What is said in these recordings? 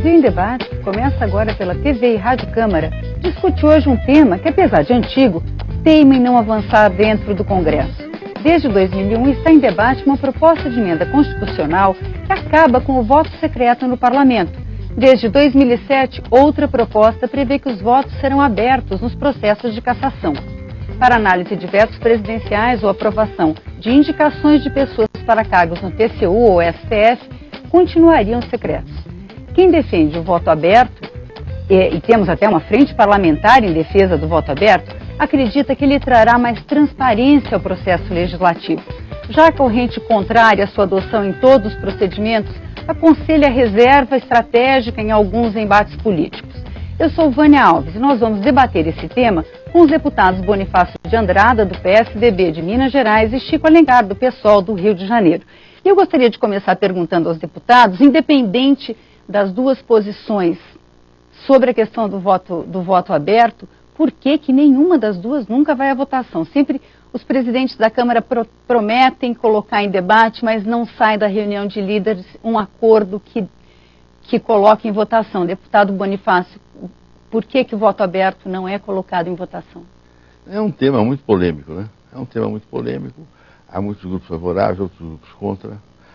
Brasil em Debate, que começa agora pela TV e Rádio Câmara, discute hoje um tema que, apesar de antigo, teima em não avançar dentro do Congresso. Desde 2001 está em debate uma proposta de emenda constitucional que acaba com o voto secreto no Parlamento. Desde 2007, outra proposta prevê que os votos serão abertos nos processos de cassação. Para análise de vetos presidenciais ou aprovação de indicações de pessoas para cargos no TCU ou STF, continuariam secretos. Quem defende o voto aberto, e temos até uma frente parlamentar em defesa do voto aberto, acredita que ele trará mais transparência ao processo legislativo. Já a corrente contrária à sua adoção em todos os procedimentos aconselha a reserva estratégica em alguns embates políticos. Eu sou Vânia Alves e nós vamos debater esse tema com os deputados Bonifácio de Andrada, do PSDB de Minas Gerais, e Chico Alencar, do PSOL do Rio de Janeiro. E eu gostaria de começar perguntando aos deputados, independente das duas posições sobre a questão do voto aberto, por que nenhuma das duas nunca vai à votação? Sempre os presidentes da Câmara prometem colocar em debate, mas não sai da reunião de líderes um acordo que coloque em votação. Deputado Bonifácio, por que o voto aberto não é colocado em votação? É um tema muito polêmico, né? É um tema muito polêmico. Há muitos grupos favoráveis, outros grupos contra.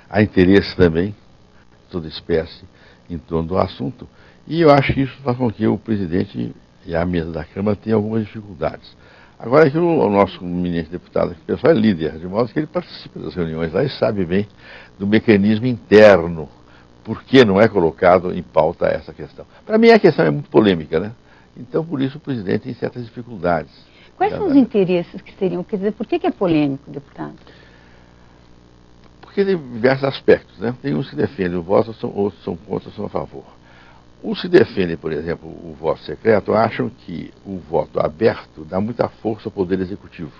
Há interesse também, de toda espécie, em torno do assunto. E eu acho que isso faz com que o presidente e a mesa da Câmara tenham algumas dificuldades. Agora que o nosso ministro deputado, que o pessoal é líder, de modo que ele participa das reuniões lá e sabe bem do mecanismo interno, por que não é colocado em pauta essa questão. Para mim a questão é muito polêmica, né? Então por isso o presidente tem certas dificuldades. Quais são os interesses que seriam? Quer dizer, por que é polêmico, deputado? Porque tem diversos aspectos, né? Tem uns que defendem o voto, outros são contra, são a favor. Os que defendem, por exemplo, o voto secreto, acham que o voto aberto dá muita força ao Poder Executivo.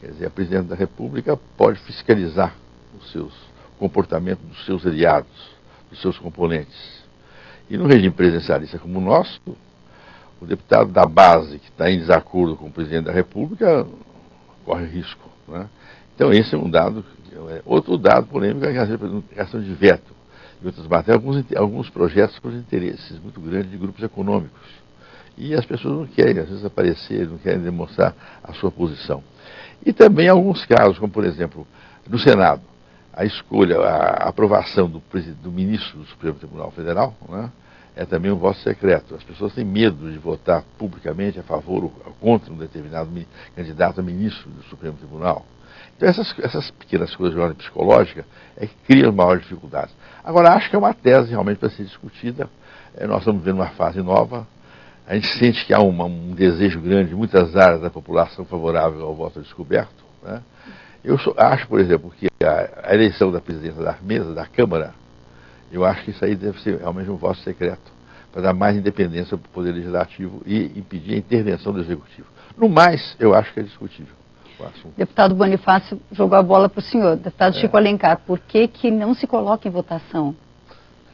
Quer dizer, a Presidente da República pode fiscalizar o comportamento dos seus aliados, dos seus componentes. E no regime presidencialista como o nosso, o deputado da base que está em desacordo com o Presidente da República corre risco, né? Então esse é um dado. Outro dado polêmico é a questão de veto. Em outras matérias, alguns projetos por interesses muito grandes de grupos econômicos. E as pessoas não querem, às vezes, aparecer, não querem demonstrar a sua posição. E também alguns casos, como por exemplo, no Senado, a escolha, a aprovação do ministro do Supremo Tribunal Federal, né, é também um voto secreto. As pessoas têm medo de votar publicamente a favor ou contra um determinado candidato a ministro do Supremo Tribunal. Então essas pequenas coisas de ordem psicológica é que criam maiores dificuldades. Agora, acho que é uma tese realmente para ser discutida. Nós estamos vivendo uma fase nova. A gente sente que há um desejo grande de muitas áreas da população favorável ao voto descoberto, né? Eu acho, por exemplo, que a eleição da presidência da mesa, da Câmara, eu acho que isso aí deve ser realmente um voto secreto, para dar mais independência para o Poder Legislativo e impedir a intervenção do Executivo. No mais, eu acho que é discutível. Deputado Bonifácio jogou a bola para o senhor. Deputado Chico Alencar, por que não se coloca em votação?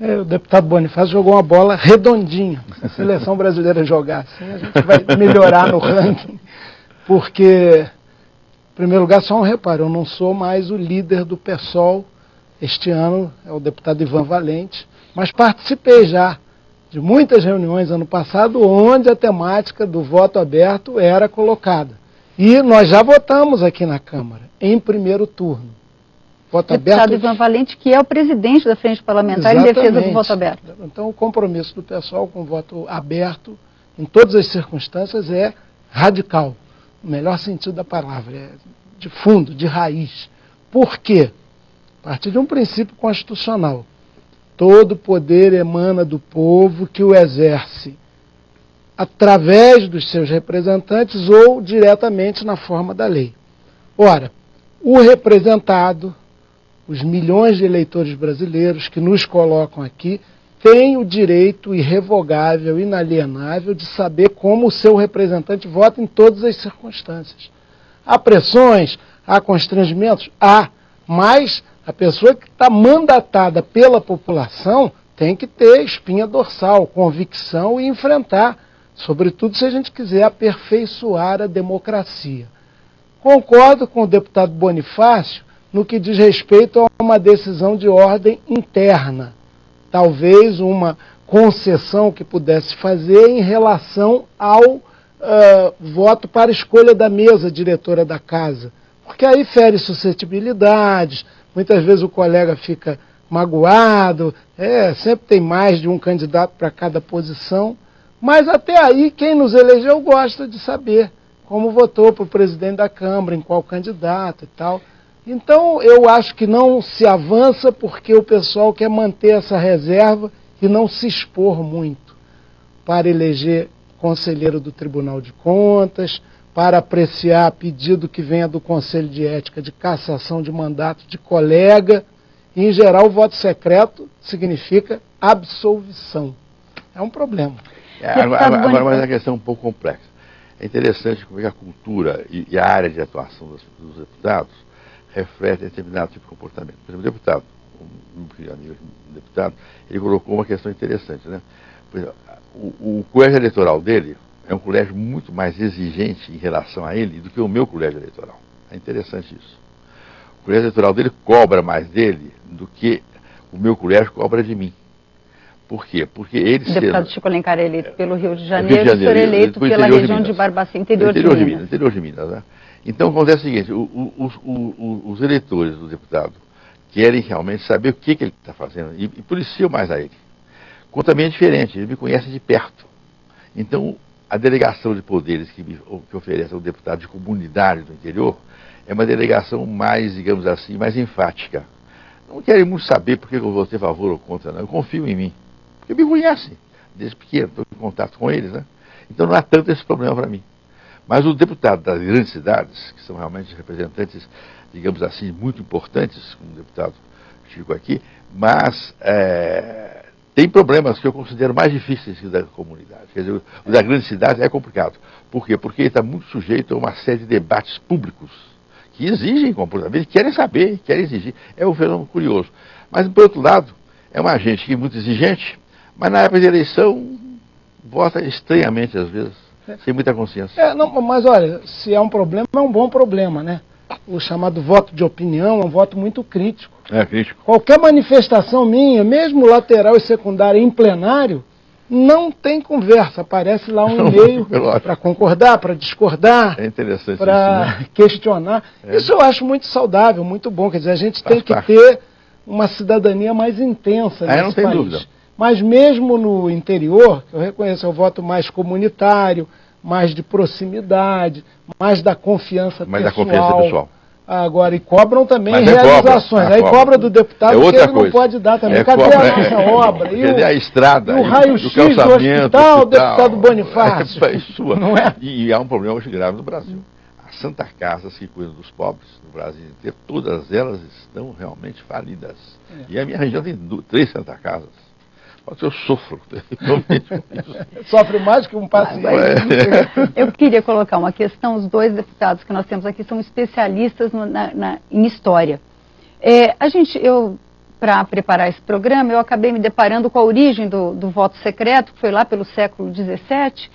O deputado Bonifácio jogou uma bola redondinha. Se a seleção brasileira jogar assim, a gente vai melhorar no ranking. Porque, em primeiro lugar, só um reparo, eu não sou mais o líder do PSOL. Este ano é o deputado Ivan Valente, mas participei já de muitas reuniões ano passado, onde a temática do voto aberto era colocada. E nós já votamos aqui na Câmara, em primeiro turno. Voto deputado aberto. Ivan Valente, que é o presidente da Frente Parlamentar. Exatamente. Em defesa do voto aberto. Então, o compromisso do pessoal com o voto aberto, em todas as circunstâncias, é radical. No melhor sentido da palavra, é de fundo, de raiz. Por quê? A partir de um princípio constitucional. Todo poder emana do povo que o exerce através dos seus representantes ou diretamente na forma da lei. Ora, o representado, os milhões de eleitores brasileiros que nos colocam aqui, tem o direito irrevogável, inalienável de saber como o seu representante vota em todas as circunstâncias. Há pressões, há constrangimentos? Há, mas a pessoa que está mandatada pela população tem que ter espinha dorsal, convicção e enfrentar, sobretudo se a gente quiser aperfeiçoar a democracia. Concordo com o deputado Bonifácio no que diz respeito a uma decisão de ordem interna, talvez uma concessão que pudesse fazer em relação ao voto para escolha da mesa diretora da casa. Porque aí fere suscetibilidades, muitas vezes o colega fica magoado, sempre tem mais de um candidato para cada posição, mas até aí quem nos elegeu gosta de saber como votou para o presidente da Câmara, em qual candidato e tal. Então eu acho que não se avança porque o pessoal quer manter essa reserva e não se expor muito para eleger conselheiro do Tribunal de Contas, para apreciar pedido que venha do Conselho de Ética de cassação de mandato de colega. E, em geral, o voto secreto significa absolvição. É um problema. Agora, mas é uma questão um pouco complexa. É interessante como é que a cultura e a área de atuação dos deputados refletem determinado tipo de comportamento. Por exemplo, o deputado, ele colocou uma questão interessante, né? Por exemplo, o colégio eleitoral dele é um colégio muito mais exigente em relação a ele do que o meu colégio eleitoral. É interessante isso. O colégio eleitoral dele cobra mais dele do que o meu colégio cobra de mim. Por quê? Porque ele... O deputado Chico Alencar é eleito pelo Rio de Janeiro, o senhor é eleito pela região de Barbacena, interior de Minas. Interior de Minas, né? Então acontece o seguinte, os eleitores do deputado querem realmente saber o que ele está fazendo e policiam mais a ele. Quanto a mim é diferente, ele me conhece de perto. Então, a delegação de poderes que oferece ao deputado de comunidade do interior é uma delegação mais, digamos assim, mais enfática. Não querem muito saber por que eu vou ter favor ou contra, não. Eu confio em mim. Porque me conhecem desde pequeno, estou em contato com eles, né? Então não há tanto esse problema para mim. Mas o deputado das grandes cidades, que são realmente representantes, digamos assim, muito importantes, como o deputado Chico aqui, mas tem problemas que eu considero mais difíceis que o da comunidade. Quer dizer, o da grande cidade é complicado. Por quê? Porque ele está muito sujeito a uma série de debates públicos que exigem comportamento, querem saber, querem exigir. É um fenômeno curioso. Mas, por outro lado, é uma gente que é muito exigente, mas na época de eleição vota estranhamente, às vezes, sem muita consciência. Mas olha, se é um problema, é um bom problema, né? O chamado voto de opinião é um voto muito crítico. É crítico. Qualquer manifestação minha, mesmo lateral e secundária em plenário, não tem conversa. Aparece lá um e-mail para concordar, para discordar, é interessante para questionar. Isso eu acho muito saudável, muito bom. Quer dizer, a gente tem que ter uma cidadania mais intensa nesse não tem país. dúvida. Mas mesmo no interior, eu reconheço, é o voto mais comunitário, mais de proximidade, mais da confiança pessoal. Agora, e cobram também realizações. Aí cobra do deputado que ele não pode dar também. Cadê a nossa obra? Cadê a estrada? E o raio-x do hospital, deputado Bonifácio. Não é? E há um problema hoje grave no Brasil. As Santa Casas que cuidam dos pobres no Brasil inteiro, todas elas estão realmente falidas. E a minha região tem 3 Santa Casas. Pode ser eu sofro terrivelmente com isso. Sofre mais que um paciente. Eu queria colocar uma questão. Os 2 deputados que nós temos aqui são especialistas em história. Para preparar esse programa, eu acabei me deparando com a origem do voto secreto, que foi lá pelo século XVII,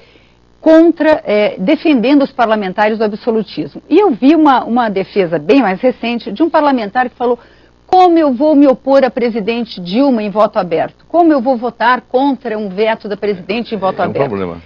defendendo os parlamentares do absolutismo. E eu vi uma defesa bem mais recente de um parlamentar que falou: como eu vou me opor à presidente Dilma em voto aberto? Como eu vou votar contra um veto da presidente em voto aberto? É um problema.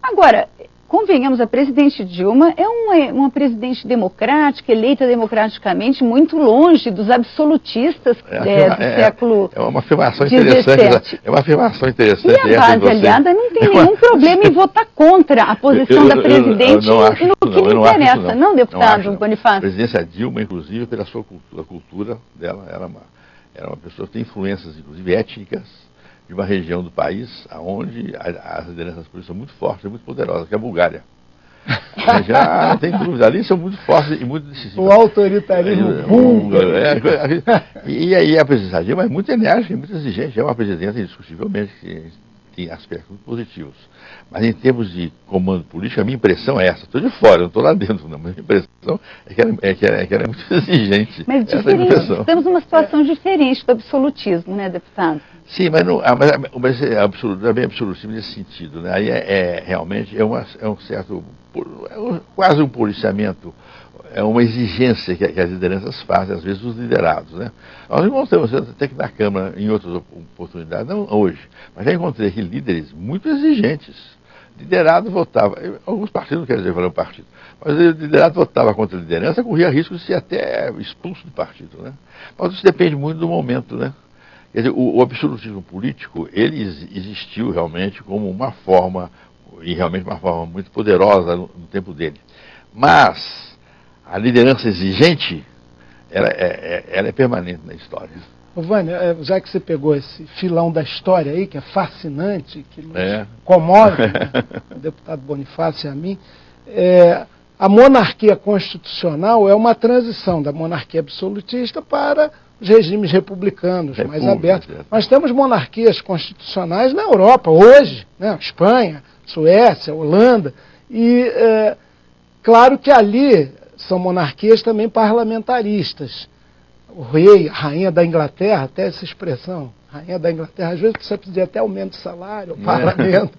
Agora, convenhamos, a presidente Dilma é uma presidente democrática, eleita democraticamente, muito longe dos absolutistas do século É uma afirmação interessante. É uma afirmação interessante. E a base aliada não tem nenhum problema em votar contra a posição da presidente no que lhe interessa. Não, deputado Bonifácio? A presidência Dilma, inclusive, pela sua cultura dela, era uma pessoa que tem influências, inclusive, étnicas, de uma região do país onde as lideranças políticas são muito fortes e muito poderosas, que é a Bulgária. Já não tem dúvida, ali são muito fortes e muito decisivas. O autoritarismo búlgaro. E aí a presidência Dilma é muito enérgica e muito exigente. É uma presidência, indiscutivelmente, que tem aspectos muito positivos. Mas em termos de comando político, a minha impressão é essa. Estou de fora, não estou lá dentro, não. Mas a minha impressão é que ela é muito exigente. Mas diferente, estamos numa situação diferente do absolutismo, né, deputado? Sim, mas também é absolutismo nesse sentido, né? Aí realmente é um certo, quase um policiamento é uma exigência que as lideranças fazem, às vezes, dos liderados, né? Nós encontramos até que na Câmara, em outras oportunidades, não hoje, mas já encontrei aqui líderes muito exigentes. Liderado votava, alguns partidos não querem dizer falar um partido, mas o liderado votava contra a liderança, corria risco de ser até expulso do partido, né? Mas isso depende muito do momento, né? Quer dizer, o absolutismo político, ele existiu realmente como uma forma, e realmente uma forma muito poderosa no tempo dele. Mas a liderança exigente, ela é permanente na história. Vânia, já que você pegou esse filão da história aí, que é fascinante, que nos comove, né, o deputado Bonifácio e a mim, a monarquia constitucional é uma transição da monarquia absolutista para os regimes republicanos mais abertos. Nós temos monarquias constitucionais na Europa hoje, né, Espanha, Suécia, Holanda, e claro que ali são monarquias também parlamentaristas. O rei, a rainha da Inglaterra, até essa expressão, rainha da Inglaterra, às vezes precisa pedir até aumento de salário ao parlamento,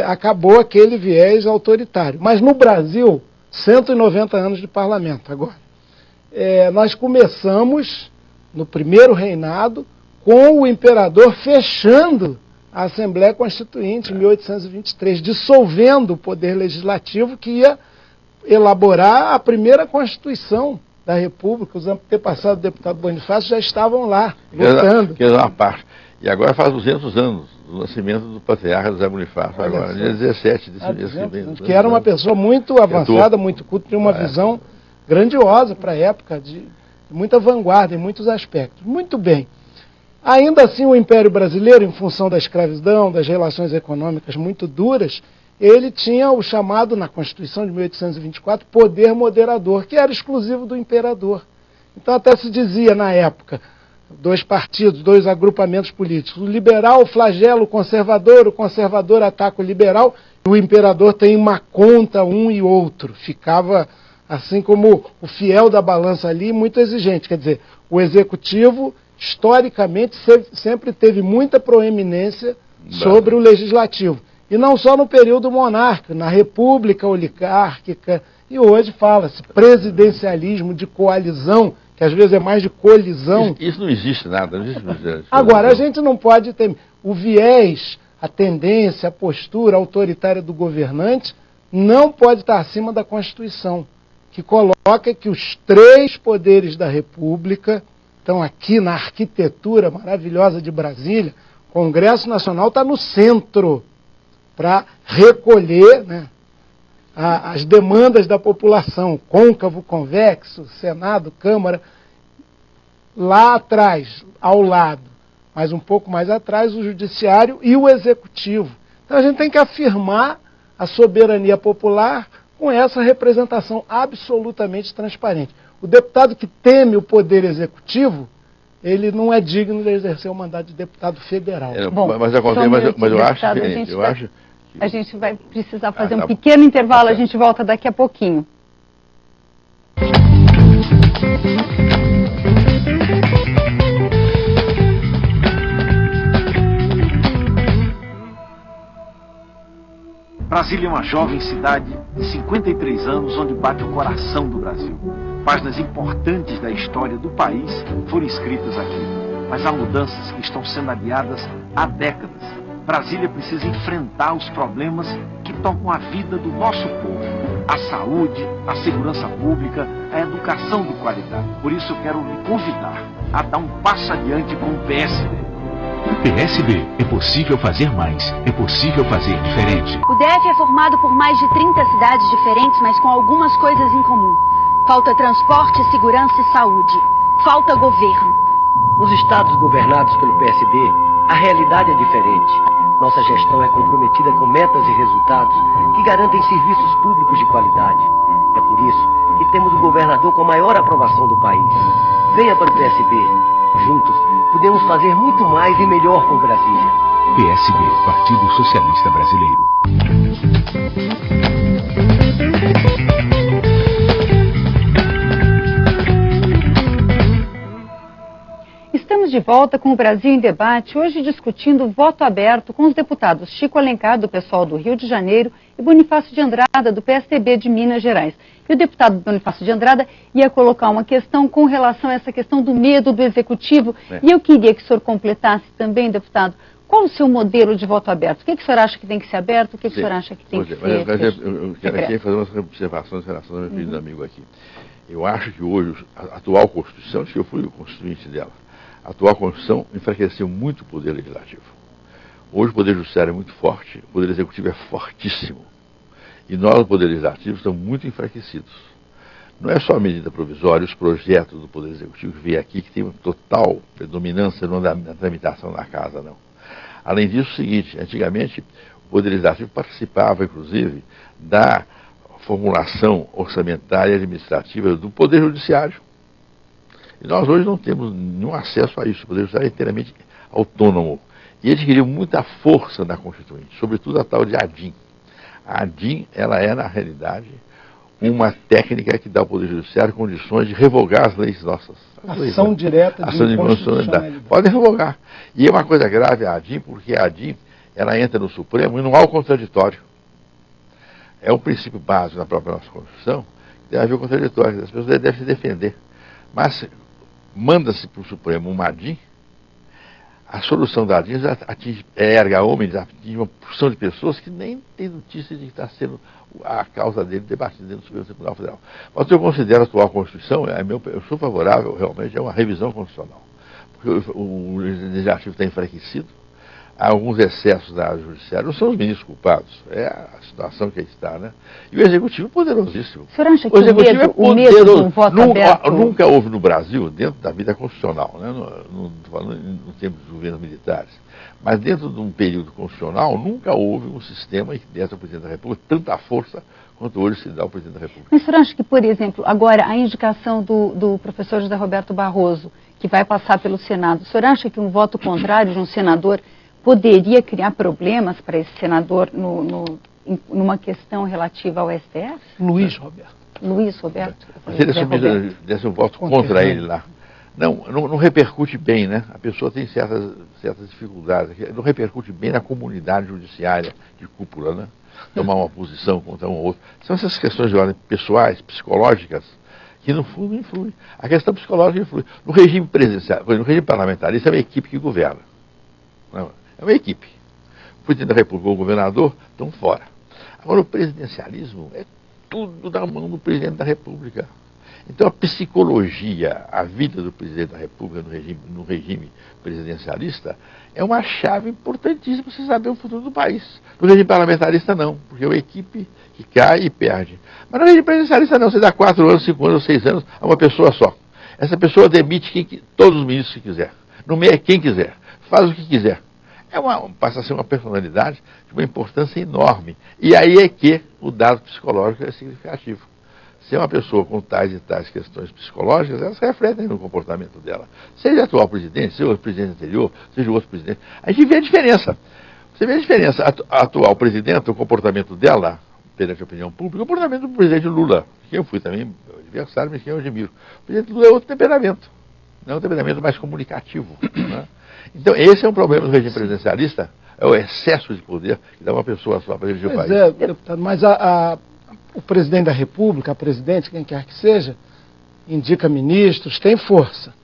acabou aquele viés autoritário. Mas no Brasil, 190 anos de parlamento agora. Nós começamos, no primeiro reinado, com o imperador fechando a Assembleia Constituinte em 1823, dissolvendo o poder legislativo que ia elaborar a primeira Constituição da República. Os antepassados do deputado Bonifácio já estavam lá, lutando. Que é uma parte. E agora faz 200 anos do nascimento do patriarca José Bonifácio, agora, dia 17 desse mês. Que era uma pessoa muito avançada, muito culta, tinha uma visão grandiosa para a época, de muita vanguarda em muitos aspectos. Muito bem. Ainda assim, o Império Brasileiro, em função da escravidão, das relações econômicas muito duras, ele tinha o chamado, na Constituição de 1824, poder moderador, que era exclusivo do imperador. Então até se dizia na época, dois partidos, dois agrupamentos políticos, o liberal flagela o conservador ataca o liberal, e o imperador tem uma conta um e outro. Ficava, assim como o fiel da balança ali, muito exigente. Quer dizer, o executivo, historicamente, sempre teve muita proeminência sobre o legislativo. E não só no período monárquico, na república oligárquica, e hoje fala-se presidencialismo de coalizão, que às vezes é mais de colisão. Isso não existe nada. Não existe. Agora, a gente não pode ter o viés, a tendência, a postura autoritária do governante, não pode estar acima da Constituição, que coloca que os três poderes da República estão aqui na arquitetura maravilhosa de Brasília. O Congresso Nacional está no centro, para recolher, né, as demandas da população, côncavo, convexo, Senado, Câmara, lá atrás, ao lado, mas um pouco mais atrás, o Judiciário e o Executivo. Então a gente tem que afirmar a soberania popular com essa representação absolutamente transparente. O deputado que teme o poder executivo, ele não é digno de exercer o mandato de deputado federal. Mas eu acho a gente vai precisar fazer um pequeno intervalo, a gente volta daqui a pouquinho. Brasília é uma jovem cidade de 53 anos, onde bate o coração do Brasil. Páginas importantes da história do país foram escritas aqui, mas há mudanças que estão sendo adiadas há décadas. Brasília precisa enfrentar os problemas que tocam a vida do nosso povo. A saúde, a segurança pública, a educação de qualidade. Por isso eu quero lhe convidar a dar um passo adiante com o PSB. PSB, é possível fazer mais, é possível fazer diferente. O DF é formado por mais de 30 cidades diferentes, mas com algumas coisas em comum. Falta transporte, segurança e saúde. Falta governo. Nos estados governados pelo PSB, a realidade é diferente. Nossa gestão é comprometida com metas e resultados que garantem serviços públicos de qualidade. É por isso que temos o governador com a maior aprovação do país. Venha para o PSB. Juntos, podemos fazer muito mais e melhor por Brasília. PSB, Partido Socialista Brasileiro. Estamos Estamos de volta com o Brasil em Debate, hoje discutindo o voto aberto com os deputados Chico Alencar, do PSOL do Rio de Janeiro, e Bonifácio de Andrada, do PSDB de Minas Gerais. E o deputado Bonifácio de Andrada ia colocar uma questão com relação a essa questão do medo do Executivo. E eu queria que o senhor completasse também, deputado, qual o seu modelo de voto aberto? O que o senhor acha que tem que ser aberto? O que o senhor acha que tem que ser Eu quero fazer umas observações em relação ao meu querido amigo aqui. Eu acho que hoje a atual Constituição, acho que eu fui o constituinte dela, a atual Constituição enfraqueceu muito o Poder Legislativo. Hoje o Poder Judiciário é muito forte, o Poder Executivo é fortíssimo. E nós, o Poder Legislativo, estamos muito enfraquecidos. Não é só a medida provisória, os projetos do Poder Executivo que vem aqui, que tem uma total predominância na tramitação da casa, não. Além disso, o seguinte, antigamente o Poder Legislativo participava, inclusive, da formulação orçamentária e administrativa do Poder Judiciário. E nós hoje não temos nenhum acesso a isso. O Poder Judiciário é inteiramente autônomo. E adquiriu muita força na Constituinte, sobretudo a tal de ADIM. A ADIM, ela é, na realidade, uma técnica que dá ao Poder Judiciário condições de revogar as leis nossas. Ação direta de inconstitucionalidade. Podem revogar. E é uma coisa grave a ADIM, porque a ADIM, ela entra no Supremo e não há o contraditório. É um princípio básico na própria nossa Constituição, que deve haver o contraditório, as pessoas devem se defender. Mas manda-se para o Supremo uma ADIM, a solução da ADIM atinge, erga homens, atinge uma porção de pessoas que nem tem notícia de que está sendo a causa dele debatida dentro do Supremo Tribunal Federal. Mas eu considero a atual Constituição, eu sou favorável realmente a uma revisão constitucional, porque o Legislativo está enfraquecido, há alguns excessos da área judiciária, não são os ministros culpados, é a situação que está, né? E o Executivo é poderosíssimo. O senhor acha que o medo de um voto aberto... Nunca houve no Brasil, dentro da vida constitucional, né? Não estou falando no tempo dos governos militares, mas dentro de um período constitucional, nunca houve um sistema que desse ao Presidente da República tanta força quanto hoje se dá ao Presidente da República. Mas o senhor acha que, por exemplo, agora a indicação do professor José Roberto Barroso, que vai passar pelo Senado, o senhor acha que um voto contrário de um senador poderia criar problemas para esse senador numa questão relativa ao STF? Luiz Roberto. Luiz Roberto. Se ele desse um voto contra ele lá. Não repercute bem, né? A pessoa tem certas dificuldades. Não repercute bem na comunidade judiciária de cúpula, né? Tomar uma posição contra um ou outro. São essas questões de ordem pessoais, psicológicas, que no fundo influem. A questão psicológica influi. No regime presidencial, no regime parlamentarista, é uma equipe que governa. Não, é uma equipe. O Presidente da República e o governador estão fora. Agora, o presidencialismo é tudo na mão do Presidente da República. Então, a psicologia, a vida do Presidente da República no regime presidencialista é uma chave importantíssima para você saber o futuro do país. No regime parlamentarista, não, porque é uma equipe que cai e perde. Mas no regime presidencialista, não. Você dá 4 anos, 5 anos, 6 anos a uma pessoa só. Essa pessoa demite todos os ministros que quiser. Nomeia quem quiser. Faz o que quiser. Passa a ser uma personalidade de uma importância enorme. E aí é que o dado psicológico é significativo. Se é uma pessoa com tais e tais questões psicológicas, elas refletem no comportamento dela. Seja o atual presidente, seja o presidente anterior, seja o outro presidente. A gente vê a diferença. Você vê a diferença. A atual presidente, o comportamento dela, perante a opinião pública, o comportamento do presidente Lula, que eu fui também adversário, mas que eu admiro. O presidente Lula é outro temperamento. Não é um temperamento mais comunicativo, né? Então, esse é um problema do regime presidencialista, é o excesso de poder que dá uma pessoa só para dirigir o país. É, deputado, mas o presidente da República, a presidente, quem quer que seja, indica ministros, tem força.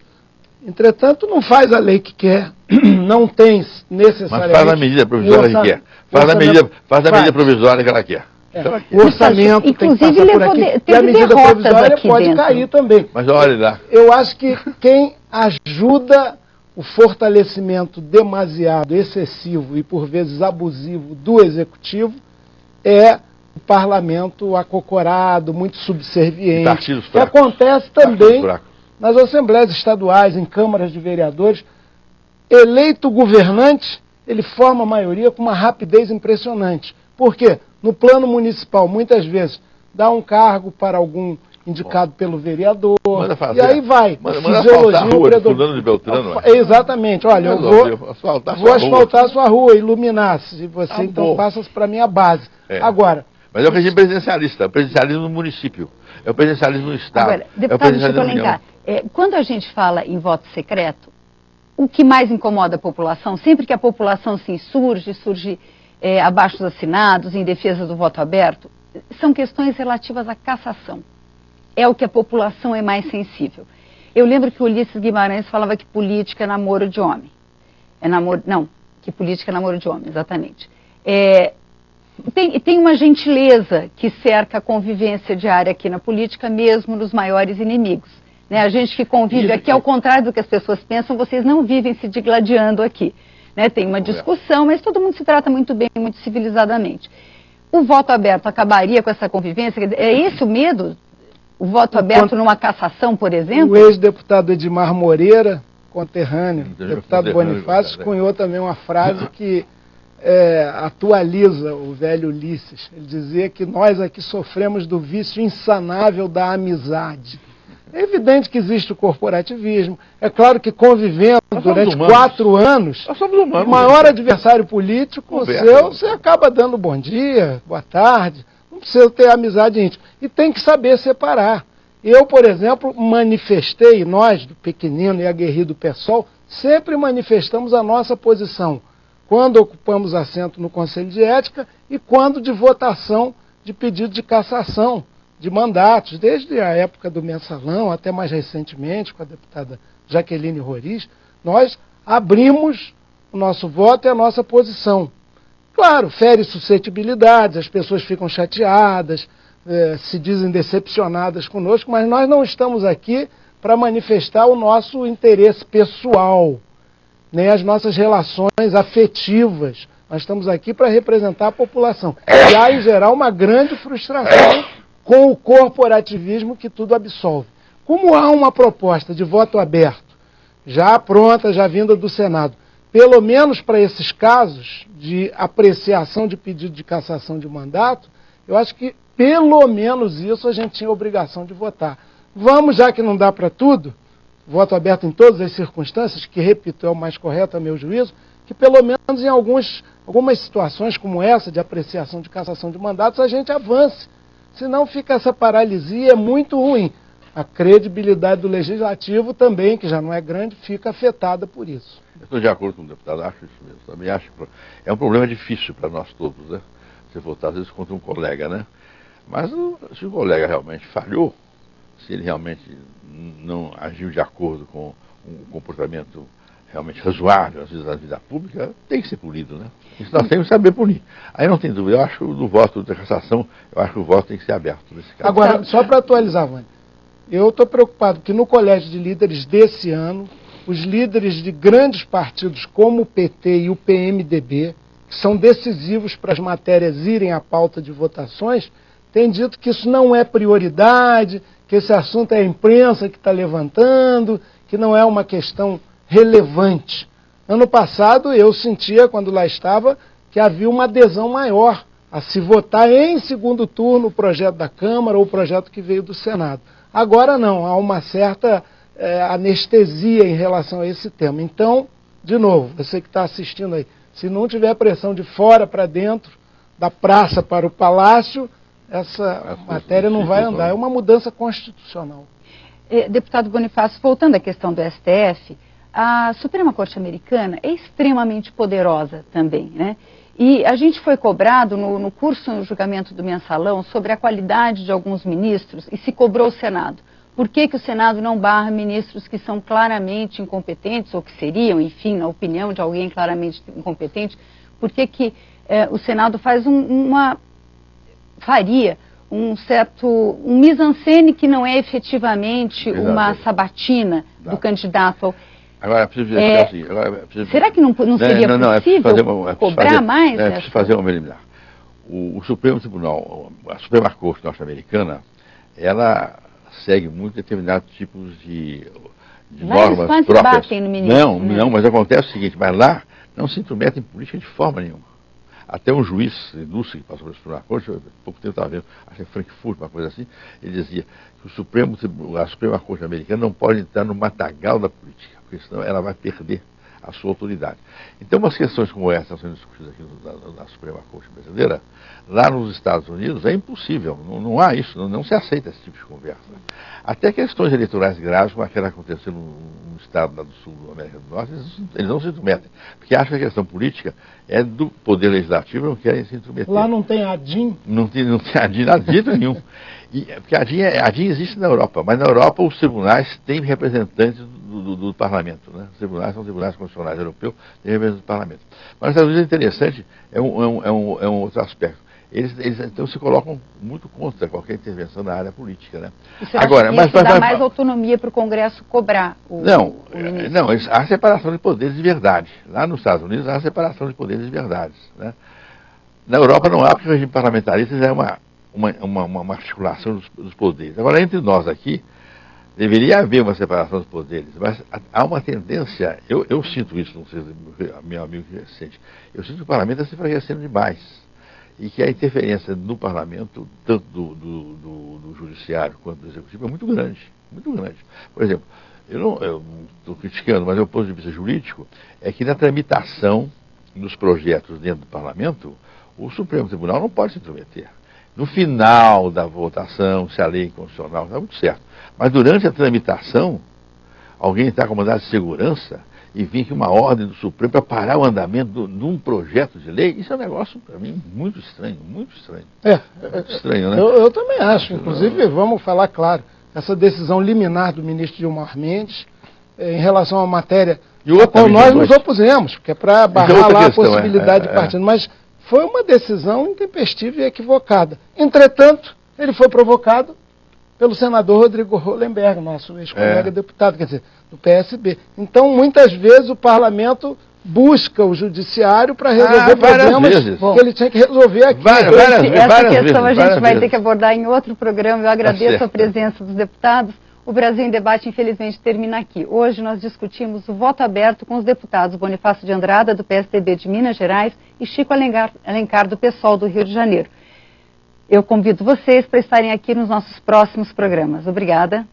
Entretanto, não faz a lei que quer, não tem necessariamente... Mas faz a medida provisória que quer. Faz a medida provisória que ela quer. O orçamento tem que passar por aqui. E a medida provisória pode cair também. Mas olha lá. Eu acho que quem ajuda o fortalecimento demasiado, excessivo e por vezes abusivo do Executivo é o parlamento acocorado, muito subserviente. Que acontece também nas assembleias estaduais, em câmaras de vereadores. Eleito governante, ele forma a maioria com uma rapidez impressionante. Por quê? No plano municipal, muitas vezes, dá um cargo para algum indicado pelo vereador, e aí vai. Manda asfaltar a rua de fulano de Beltrano. Exatamente. Olha, eu vou asfaltar a sua rua, iluminar, se você então passa para a minha base. Agora... Mas é o regime presidencialista, é o presidencialismo no município, é o presidencialismo no Estado. Agora, deputado Chico Alencar, quando a gente fala em voto secreto, o que mais incomoda a população, sempre que a população se insurge, surge abaixo dos assinados, em defesa do voto aberto, são questões relativas à cassação. É o que a população é mais sensível. Eu lembro que o Ulisses Guimarães falava que política é namoro de homem. Que política é namoro de homem, exatamente. Tem uma gentileza que cerca a convivência diária aqui na política, mesmo nos maiores inimigos. Né? A gente que convive aqui, ao contrário do que as pessoas pensam, vocês não vivem se digladiando aqui. Né? Tem uma discussão, mas todo mundo se trata muito bem, muito civilizadamente. O voto aberto acabaria com essa convivência? É esse o medo? O voto aberto numa cassação, por exemplo? O ex-deputado Edmar Moreira, conterrâneo, deputado Bonifácio, cunhou também uma frase que atualiza o velho Ulisses. Ele dizia que nós aqui sofremos do vício insanável da amizade. É evidente que existe o corporativismo. É claro que convivendo durante 4 anos, o maior adversário político seu, você acaba dando bom dia, boa tarde. Não precisa ter amizade íntima. E tem que saber separar. Eu, por exemplo, manifestei, nós, do Pequenino e aguerrido PSOL, sempre manifestamos a nossa posição quando ocupamos assento no Conselho de Ética e quando de votação de pedido de cassação de mandatos, desde a época do Mensalão até mais recentemente, com a deputada Jaqueline Roriz, nós abrimos o nosso voto e a nossa posição. Claro, fere suscetibilidades, as pessoas ficam chateadas, se dizem decepcionadas conosco, mas nós não estamos aqui para manifestar o nosso interesse pessoal, nem as nossas relações afetivas. Nós estamos aqui para representar a população. E há, em geral, uma grande frustração com o corporativismo que tudo absolve. Como há uma proposta de voto aberto, já pronta, já vinda do Senado, pelo menos para esses casos de apreciação de pedido de cassação de mandato, eu acho que pelo menos isso a gente tinha obrigação de votar. Vamos, já que não dá para tudo, voto aberto em todas as circunstâncias, que, repito, é o mais correto a meu juízo, que pelo menos em algumas situações como essa de apreciação de cassação de mandatos a gente avance. Senão fica essa paralisia, é muito ruim. A credibilidade do Legislativo também, que já não é grande, fica afetada por isso. Eu estou de acordo com o deputado, acho isso mesmo. Também acho que é um problema difícil para nós todos, né? Você votar, às vezes, contra um colega, né? Mas se o colega realmente falhou, se ele realmente não agiu de acordo com um comportamento realmente razoável, às vezes, na vida pública, tem que ser punido, né? Isso nós temos que saber punir. Aí não tem dúvida, eu acho que do voto da cassação, eu acho que o voto tem que ser aberto nesse caso. Agora, só para atualizar, Vânia, eu estou preocupado que no Colégio de Líderes desse ano, os líderes de grandes partidos como o PT e o PMDB, que são decisivos para as matérias irem à pauta de votações, têm dito que isso não é prioridade, que esse assunto é a imprensa que está levantando, que não é uma questão relevante. Ano passado eu sentia, quando lá estava, que havia uma adesão maior a se votar em segundo turno o projeto da Câmara ou o projeto que veio do Senado. Agora não, há uma certa anestesia em relação a esse tema. Então, de novo, você que está assistindo aí, se não tiver pressão de fora para dentro, da praça para o palácio, essa matéria não vai andar. É uma mudança constitucional. Deputado Bonifácio, voltando à questão do STF, a Suprema Corte Americana é extremamente poderosa também, né? E a gente foi cobrado no curso no julgamento do Mensalão sobre a qualidade de alguns ministros e se cobrou o Senado. Por que o Senado não barra ministros que são claramente incompetentes, ou que seriam, enfim, na opinião de alguém claramente incompetente? Por que o Senado faria um mise-en-scène que não é efetivamente uma sabatina do candidato ao... Agora, preciso dizer assim, será que não seria possível cobrar mais? É preciso fazer uma preliminar. O Supremo Tribunal, a Suprema Corte norte-americana, ela segue muito determinados tipos de normas quase próprias. Batem no ministro, não, mas acontece o seguinte, mas lá não se intrometem em política de forma nenhuma. Até um juiz ilustre que passou pela Suprema Corte, há pouco tempo estava vendo, acho que é Frankfurt, uma coisa assim, ele dizia que a Suprema Corte americana não pode entrar no matagal da política, porque senão ela vai perder a sua autoridade. Então, umas questões como essa estão sendo discutidas aqui na Suprema Corte brasileira, lá nos Estados Unidos é impossível, não há isso, não se aceita esse tipo de conversa. Até questões eleitorais graves, como aquela que aconteceu no estado lá do sul da América do Norte, eles não se intrometem, porque acham que a questão política é do poder legislativo, não querem se intrometer. Lá não tem ADIM? Não tem ADIM nada de jeito nenhum. Porque a ADIM existe na Europa, mas na Europa os tribunais têm representantes do parlamento, né? Os tribunais são tribunais constitucionais europeus, têm representantes do parlamento. Mas nos Estados Unidos é interessante, é um outro aspecto. Eles então se colocam muito contra qualquer intervenção na área política, né? Agora, mas dá mais autonomia para o Congresso cobrar o ministro? Não, há separação de poderes de verdade. Lá nos Estados Unidos há separação de poderes de verdade, né? Na Europa não há, porque o regime parlamentarista já é uma articulação dos poderes. Agora, entre nós aqui, deveria haver uma separação dos poderes, mas há uma tendência, eu sinto isso, não sei, meu amigo que sente, eu sinto que o parlamento está se enfraquecendo demais. E que a interferência no parlamento, tanto do judiciário quanto do executivo, é muito grande, muito grande. Por exemplo, eu não estou criticando, mas do ponto de vista jurídico, é que na tramitação dos projetos dentro do parlamento, o Supremo Tribunal não pode se intrometer. No final da votação, se a lei é inconstitucional, está muito certo. Mas durante a tramitação, alguém está com mandado de segurança e vir aqui uma ordem do Supremo para parar o andamento de um projeto de lei, isso é um negócio, para mim, muito estranho, muito estranho. Muito estranho, né? Eu também acho, inclusive, vamos falar claro, essa decisão liminar do ministro Gilmar Mendes, em relação à matéria a qual nós nos opusemos, porque é para barrar lá a possibilidade de partido, mas foi uma decisão intempestiva e equivocada. Entretanto, ele foi provocado pelo senador Rodrigo Hollenberg, nosso ex-colega deputado, quer dizer, do PSB. Então, muitas vezes, o parlamento busca o judiciário para resolver problemas que ele tinha que resolver aqui. Essa questão a gente vai ter que abordar em outro programa. Eu agradeço a presença dos deputados. O Brasil em Debate, infelizmente, termina aqui. Hoje nós discutimos o voto aberto com os deputados Bonifácio de Andrada, do PSDB de Minas Gerais, e Chico Alencar, do PSOL do Rio de Janeiro. Eu convido vocês para estarem aqui nos nossos próximos programas. Obrigada.